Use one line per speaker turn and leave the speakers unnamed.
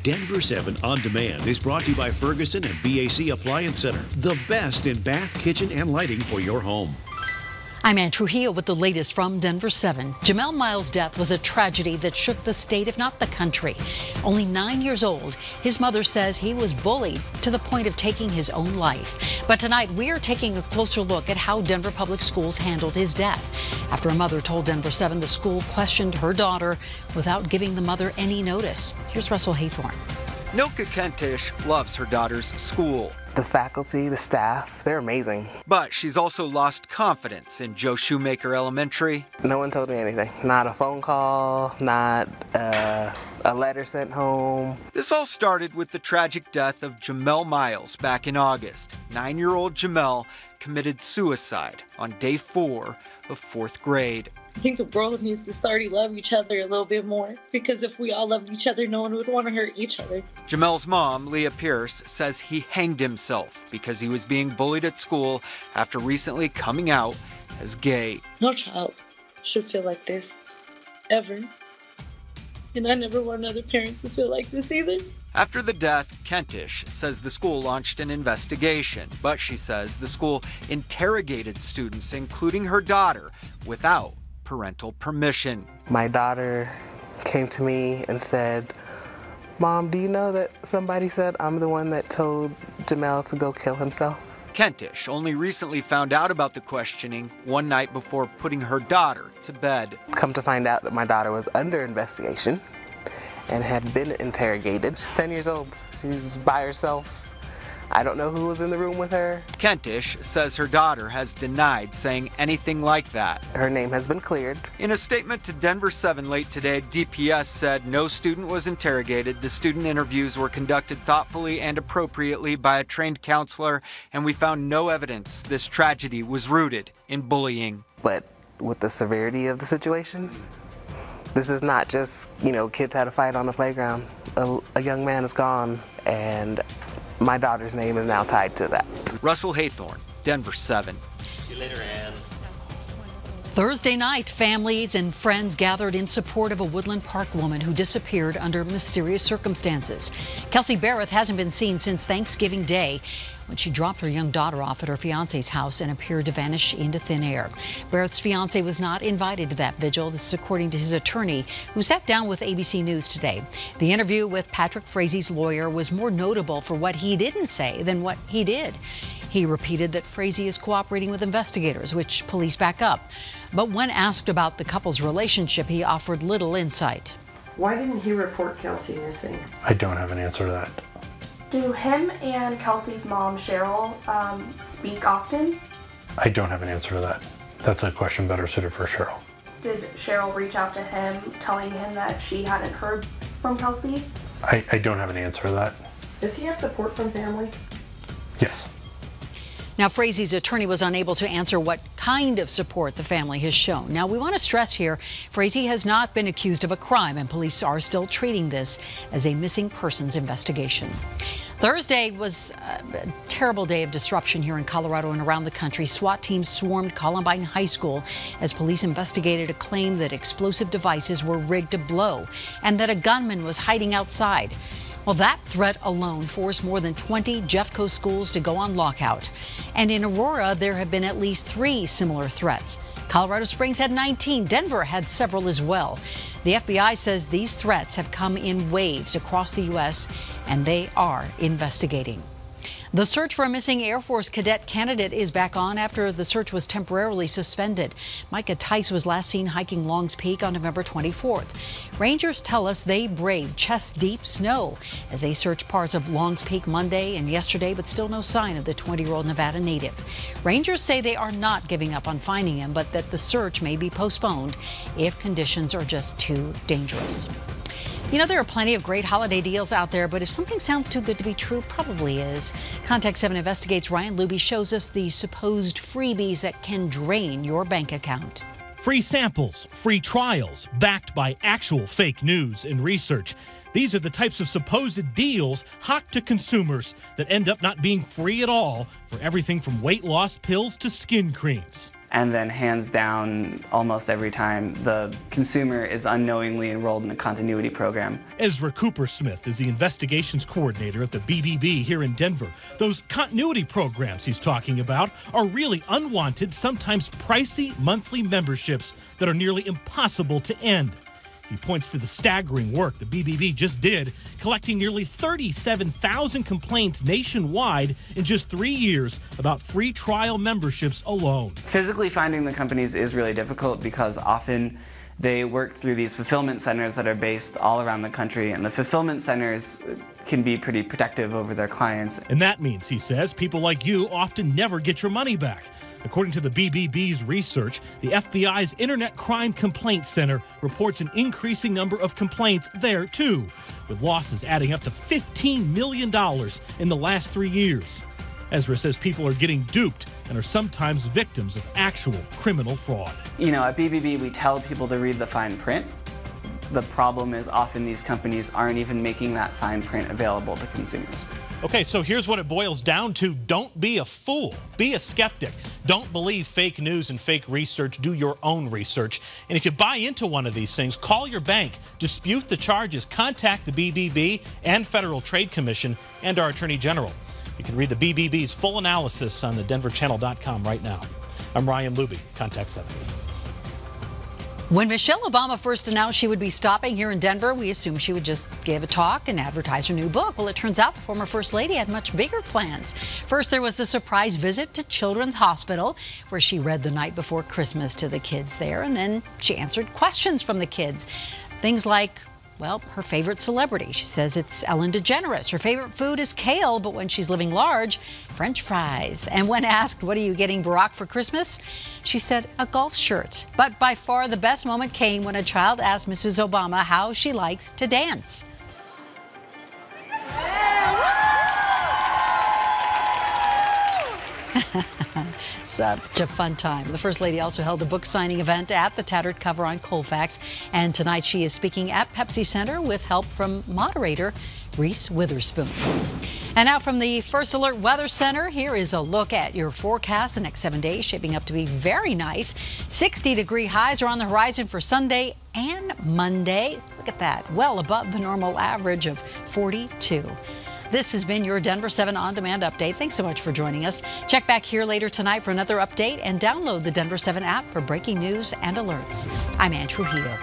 Denver 7 On Demand is brought to you by Ferguson and BAC Appliance Center, the best in bath, kitchen, and lighting for your home.
I'm Ann Trujillo with the latest from Denver 7. Jamel Miles' death was a tragedy that shook the state, if not the country. Only 9 years old, his mother says he was bullied to the point of taking his own life. But tonight, we're taking a closer look at how Denver Public Schools handled his death. After a mother told Denver 7 the school questioned her daughter without giving the mother any notice. Here's Russell Haythorne.
Nilka Kentish loves her daughter's school.
The faculty, the staff, they're amazing.
But she's also lost confidence in Joe Shoemaker Elementary.
No one told me anything. Not a phone call, not a letter sent home.
This all started with the tragic death of Jamel Miles back in August. 9-year-old Jamel committed suicide on day 4 of 4th grade.
I think the world needs to start to love each other a little bit more, because if we all loved each other, no one would want to hurt each other.
Jamel's mom, Leah Pierce, says he hanged himself because he was being bullied at school after recently coming out as gay.
No child should feel like this, ever. And I never want other parents to feel like this either.
After the death, Kentish says the school launched an investigation, but she says the school interrogated students, including her daughter, without parental permission.
My daughter came to me and said, "Mom, do you know that somebody said I'm the one that told Jamel to go kill himself?"
Kentish only recently found out about the questioning one night before putting her daughter to bed.
Come to find out that my daughter was under investigation and had been interrogated. She's 10 years old. She's by herself. I don't know who was in the room with her.
Kentish says her daughter has denied saying anything like that.
Her name has been cleared.
In a statement to Denver 7 late today, DPS said no student was interrogated. The student interviews were conducted thoughtfully and appropriately by a trained counselor, and we found no evidence this tragedy was rooted in bullying.
But with the severity of the situation, this is not just, kids had a fight on the playground. A young man is gone, and my daughter's name is now tied to that.
Russell Haythorne, Denver 7.
See you later, Ann.
Thursday night, families and friends gathered in support of a Woodland Park woman who disappeared under mysterious circumstances. Kelsey Barrett hasn't been seen since Thanksgiving Day, when she dropped her young daughter off at her fiance's house and appeared to vanish into thin air. Barrett's fiance was not invited to that vigil. This is according to his attorney, who sat down with ABC News today. The interview with Patrick Frazie's lawyer was more notable for what he didn't say than what he did. He repeated that Frazie is cooperating with investigators, which police back up. But when asked about the couple's relationship, he offered little insight.
Why didn't he report Kelsey missing?
I don't have an answer to that.
Do him and Kelsey's mom, Cheryl, speak often?
I don't have an answer to that. That's a question better suited for Cheryl.
Did Cheryl reach out to him, telling him that she hadn't heard from Kelsey?
I don't have an answer to that.
Does he have support from family?
Yes.
Now, Frazie's attorney was unable to answer what kind of support the family has shown. Now, we want to stress here, Frazie has not been accused of a crime, and police are still treating this as a missing persons investigation. Thursday was a terrible day of disruption here in Colorado and around the country. SWAT teams swarmed Columbine High School as police investigated a claim that explosive devices were rigged to blow and that a gunman was hiding outside. Well, that threat alone forced more than 20 Jeffco schools to go on lockout. And in Aurora, there have been at least 3 similar threats. Colorado Springs had 19. Denver had several as well. The FBI says these threats have come in waves across the U.S., and they are investigating. The search for a missing Air Force cadet candidate is back on after the search was temporarily suspended. Micah Tice was last seen hiking Longs Peak on November 24th. Rangers tell us they braved chest-deep snow as they searched parts of Longs Peak Monday and yesterday, but still no sign of the 20-year-old Nevada native. Rangers say they are not giving up on finding him, but that the search may be postponed if conditions are just too dangerous. You know, there are plenty of great holiday deals out there, but if something sounds too good to be true, probably is. Contact 7 Investigates' Ryan Luby shows us the supposed freebies that can drain your bank account.
Free samples, free trials, backed by actual fake news and research. These are the types of supposed deals hot to consumers that end up not being free at all for everything from weight loss pills to skin creams.
and then hands down, almost every time, the consumer is unknowingly enrolled in a continuity program.
Ezra Cooper-Smith is the investigations coordinator at the BBB here in Denver. Those continuity programs he's talking about are really unwanted, sometimes pricey monthly memberships that are nearly impossible to end. He points to the staggering work the BBB just did, collecting nearly 37,000 complaints nationwide in just 3 years about free trial memberships alone.
Physically finding the companies is really difficult because often they work through these fulfillment centers that are based all around the country, and the fulfillment centers can be pretty protective over their clients.
And that means, he says, people like you often never get your money back. According to the BBB's research, the FBI's Internet Crime Complaint Center reports an increasing number of complaints there, too, with losses adding up to $15 million in the last 3 years. Ezra says people are getting duped and are sometimes victims of actual criminal fraud.
You know, at BBB, we tell people to read the fine print. The problem is often these companies aren't even making that fine print available to consumers.
Okay, so here's what it boils down to. Don't be a fool. Be a skeptic. Don't believe fake news and fake research. Do your own research. And if you buy into one of these things, call your bank, dispute the charges, contact the BBB and Federal Trade Commission and our Attorney General. You can read the BBB's full analysis on the denverchannel.com right now. I'm Ryan Luby, Contact 7.
When Michelle Obama first announced she would be stopping here in Denver, we assumed she would just give a talk and advertise her new book. Well, it turns out the former First Lady had much bigger plans. First, there was the surprise visit to Children's Hospital, where she read The Night Before Christmas to the kids there, and then she answered questions from the kids. Things like, well, her favorite celebrity. She says it's Ellen DeGeneres. Her favorite food is kale, but when she's living large, French fries. And when asked, what are you getting Barack for Christmas? She said, a golf shirt. But by far the best moment came when a child asked Mrs. Obama how she likes to dance. Such a fun time. The First Lady also held a book signing event at the Tattered Cover on Colfax, and tonight she is speaking at Pepsi Center with help from moderator Reese Witherspoon. And now from the First Alert Weather Center, here is a look at your forecast. The next 7 days shaping up to be very nice. 60-degree highs are on the horizon for Sunday and Monday. Look at that, well above the normal average of 42. This has been your Denver 7 On Demand update. Thanks so much for joining us. Check back here later tonight for another update and download the Denver 7 app for breaking news and alerts. I'm Ann Trujillo.